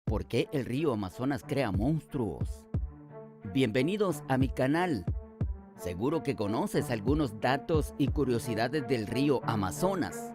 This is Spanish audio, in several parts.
¿Por qué el río Amazonas crea monstruos? Bienvenidos a mi canal. Seguro que conoces algunos datos y curiosidades del río Amazonas.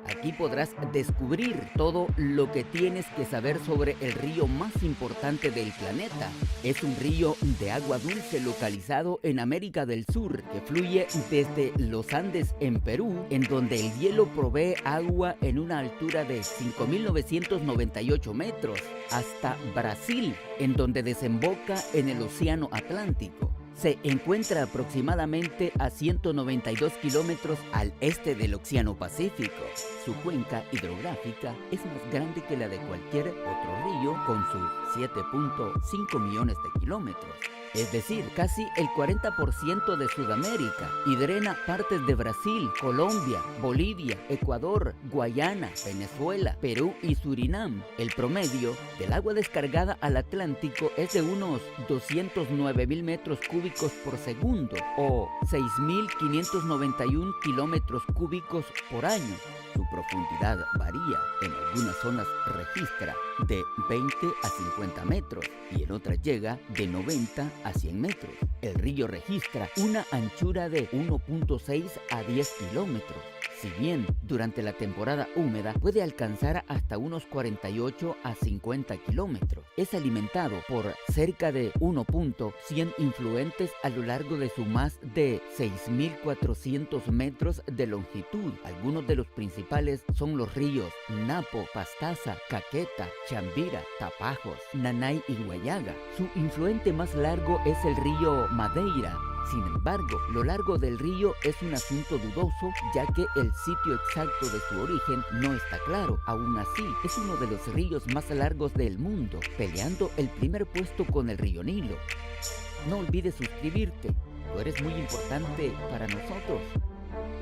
Aquí podrás descubrir todo lo que tienes que saber sobre el río más importante del planeta. Es un río de agua dulce localizado en América del Sur que fluye desde los Andes en Perú, en donde el hielo provee agua en una altura de 5.998 metros, hasta Brasil, en donde desemboca en el Océano Atlántico. Se encuentra aproximadamente a 192 kilómetros al este del Océano Pacífico. Su cuenca hidrográfica es más grande que la de cualquier otro río, con sus 7.5 millones de kilómetros. Es decir, casi el 40% de Sudamérica, y drena partes de Brasil, Colombia, Bolivia, Ecuador, Guayana, Venezuela, Perú y Surinam. El promedio del agua descargada al Atlántico es de unos 209.000 metros cúbicos por segundo o 6.591 kilómetros cúbicos por año. Su profundidad varía, en algunas zonas registra de 20 a 50 metros y en otras llega de 90 a 100 metros. El río registra una anchura de 1.6 a 10 kilómetros. Si bien durante la temporada húmeda puede alcanzar hasta unos 48 a 50 kilómetros, es alimentado por cerca de 1.100 influentes a lo largo de su más de 6.400 metros de longitud. Algunos de los principales son los ríos Napo, Pastaza, Caqueta, Chambira, Tapajos, Nanay y Guayaga. Su influente más largo es el río Madeira. Sin embargo, lo largo del río es un asunto dudoso, ya que el sitio exacto de su origen no está claro. Aún así, es uno de los ríos más largos del mundo, peleando el primer puesto con el río Nilo. No olvides suscribirte, tú eres muy importante para nosotros.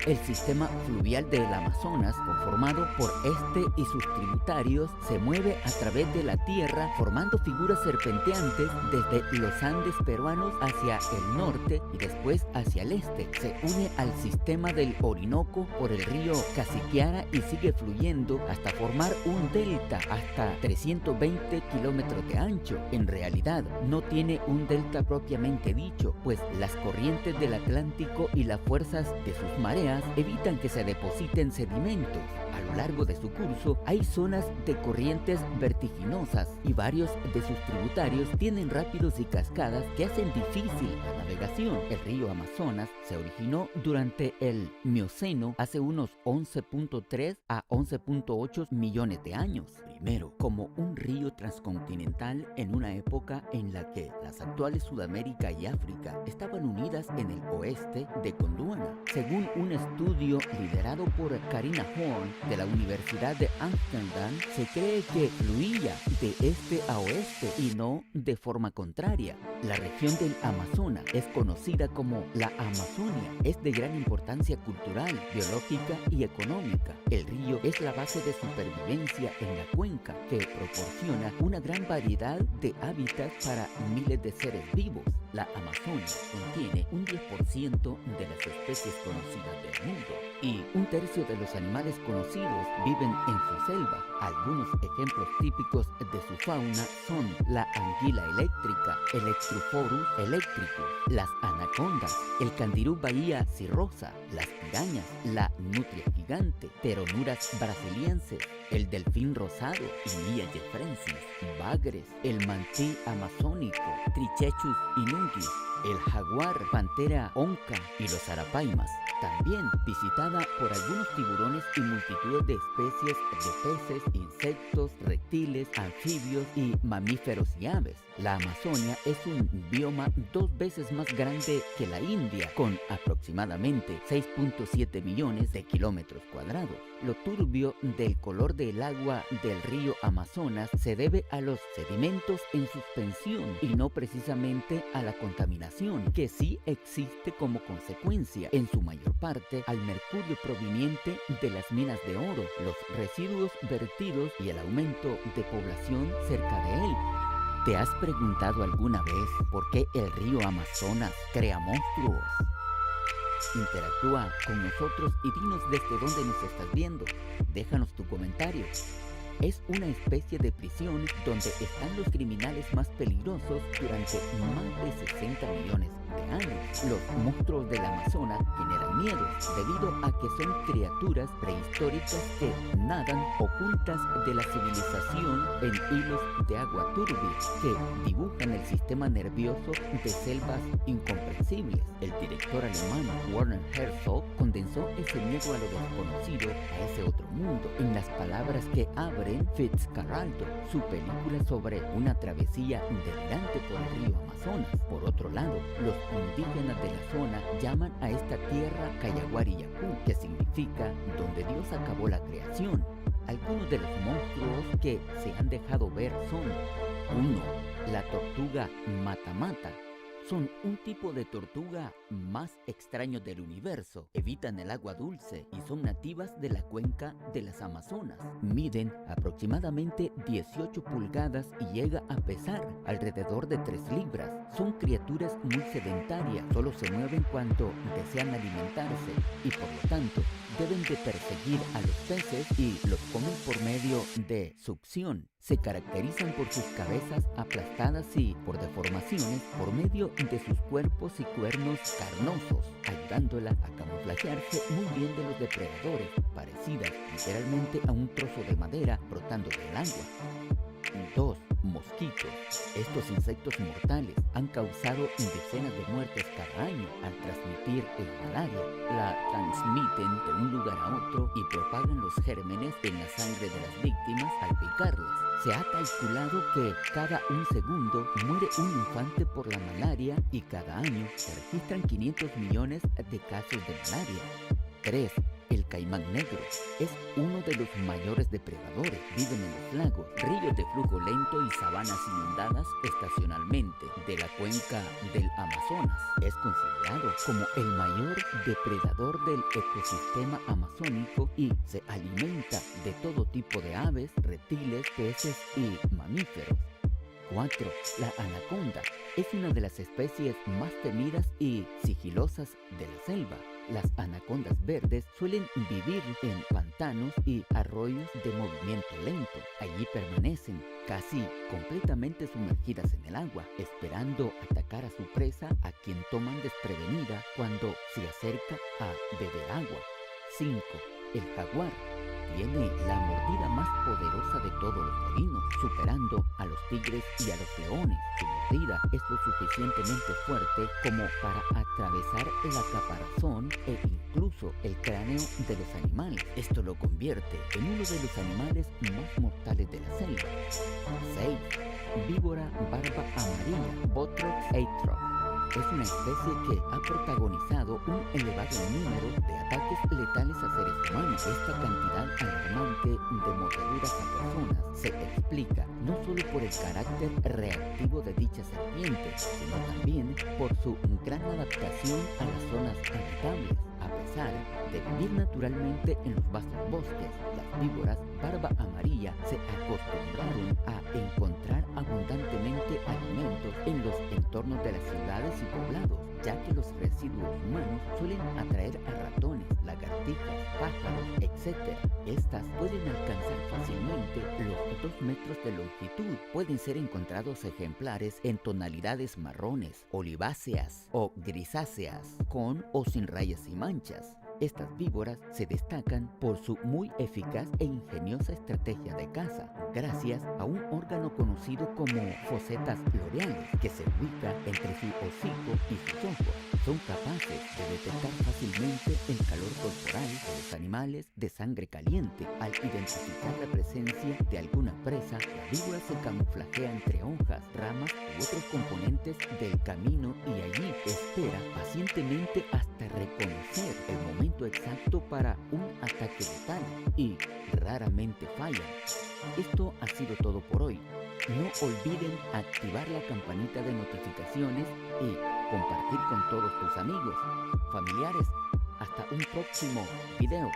El sistema fluvial del Amazonas, conformado por este y sus tributarios, se mueve a través de la tierra formando figuras serpenteantes desde los Andes peruanos hacia el norte y después hacia el este. Se une al sistema del Orinoco por el río Casiquiara y sigue fluyendo hasta formar un delta hasta 320 kilómetros de ancho. En realidad, no tiene un delta propiamente dicho, pues las corrientes del Atlántico y las fuerzas de sus mareas evitan que se depositen sedimentos. A lo largo de su curso hay zonas de corrientes vertiginosas y varios de sus tributarios tienen rápidos y cascadas que hacen difícil la navegación. El río Amazonas se originó durante el Mioceno hace unos 11.3 a 11.8 millones de años. Primero, como un río transcontinental en una época en la que las actuales Sudamérica y África estaban unidas en el oeste de Gondwana. Según un estudio liderado por Karina Horn de la Universidad de Ámsterdam, se cree que fluía de este a oeste y no de forma contraria. La región del Amazonas es conocida como la Amazonia. Es de gran importancia cultural, biológica y económica. El río es la base de supervivencia en la cuenca, que proporciona una gran variedad de hábitats para miles de seres vivos. La Amazonia contiene un 10% de las especies conocidas del mundo y un tercio de los animales conocidos viven en su selva. Algunos ejemplos típicos de su fauna son la anguila eléctrica, Electrophorus electricus, las anacondas, el candirú bahía cirrosa, las pirañas, la nutria gigante, Pteronuras brasiliensis, el delfín rosado, Inia jeffrensis, bagres, el mantí amazónico, Trichechus inungis, el jaguar, pantera onca y los arapaimas. También visitada por algunos tiburones y multitudes de especies de peces, insectos, reptiles, anfibios y mamíferos y aves. La Amazonia es un bioma 2 veces más grande que la India, con aproximadamente 6.7 millones de kilómetros cuadrados. Lo turbio del color del agua del río Amazonas se debe a los sedimentos en suspensión y no precisamente a la contaminación, que sí existe como consecuencia, en su mayor parte, al mercurio proveniente de las minas de oro, los residuos vertidos y el aumento de población cerca de él. ¿Te has preguntado alguna vez por qué el río Amazonas crea monstruos? Interactúa con nosotros y dinos desde dónde nos estás viendo. Déjanos tu comentario. Es una especie de prisión donde están los criminales más peligrosos durante más de 60 millones de años. Los monstruos del Amazonas generan miedo debido a que son criaturas prehistóricas que nadan ocultas de la civilización en hilos de agua turbia que dibujan el sistema nervioso de selvas incomprensibles. El director alemán Werner Herzog condensó ese miedo a lo desconocido, a ese otro mundo, en las palabras que abren Fitzcarraldo, su película sobre una travesía delirante por el río Amazonas. Por otro lado, los indígenas de la zona llaman a esta tierra Cayaguari-Yacú, que significa donde Dios acabó la creación. Algunos de los monstruos que se han dejado ver son: 1. La tortuga mata-mata. Son un tipo de tortuga más extraño del universo. Evitan el agua dulce y son nativas de la cuenca de las Amazonas. Miden aproximadamente 18 pulgadas y llega a pesar alrededor de 3 libras. Son criaturas muy sedentarias, solo se mueven cuando desean alimentarse y por lo tanto deben de perseguir a los peces y los comen por medio de succión. Se caracterizan por sus cabezas aplastadas y por deformaciones por medio de sus cuerpos y cuernos carnosos, ayudándola a camuflajearse muy bien de los depredadores, parecidas literalmente a un trozo de madera brotando del agua. 2. Mosquitos. Estos insectos mortales han causado decenas de muertes cada año al transmitir la malaria. La transmiten de un lugar a otro y propagan los gérmenes en la sangre de las víctimas al picarlas. Se ha calculado que cada un segundo muere un infante por la malaria y cada año se registran 500 millones de casos de malaria. 3. El caimán negro es uno de los mayores depredadores. Viven en los lagos, ríos de flujo lento y sabanas inundadas estacionalmente de la cuenca del Amazonas. Es considerado como el mayor depredador del ecosistema amazónico y se alimenta de todo tipo de aves, reptiles, peces y mamíferos. 4. La anaconda es una de las especies más temidas y sigilosas de la selva. Las anacondas verdes suelen vivir en pantanos y arroyos de movimiento lento. Allí permanecen casi completamente sumergidas en el agua, esperando atacar a su presa, a quien toman desprevenida cuando se acerca a beber agua. 5. El jaguar tiene la mordida más poderosa de todos los felinos, superando a los tigres y a los leones. Su mordida es lo suficientemente fuerte como para atravesar la caparazón e incluso el cráneo de los animales. Esto lo convierte en uno de los animales más mortales de la selva. 6. Víbora barba amarilla, Botrops atrox. Es una especie que ha protagonizado un elevado número de ataques letales a seres humanos. Esta cantidad alarmante de mordeduras a personas se explica no solo por el carácter reactivo de dicha serpiente, sino también por su gran adaptación a las zonas habitables. A pesar de vivir naturalmente en los vastos bosques, las víboras barba amarilla se acostumbraron a encontrar abundantemente alimentos en los entornos de las ciudades y poblados, ya que los residuos humanos suelen atraer a ratones, lagartijas, pájaros, etc. Estas pueden alcanzar fácilmente los 2 metros de longitud. Pueden ser encontrados ejemplares en tonalidades marrones, oliváceas o grisáceas, con o sin rayas y manchas. Estas víboras se destacan por su muy eficaz e ingeniosa estrategia de caza, gracias a un órgano conocido como fosetas loreales, que se ubica entre su hocico y sus ojos. Son capaces de detectar fácilmente el calor corporal de los animales de sangre caliente. Al identificar la presencia de alguna presa, la víbora se camuflajea entre hojas, ramas u otros componentes del camino y allí espera pacientemente hasta reconocer el momento exacto para un ataque letal y raramente fallan. Esto ha sido todo por hoy. No olviden activar la campanita de notificaciones y compartir con todos tus amigos, familiares. Hasta un próximo video.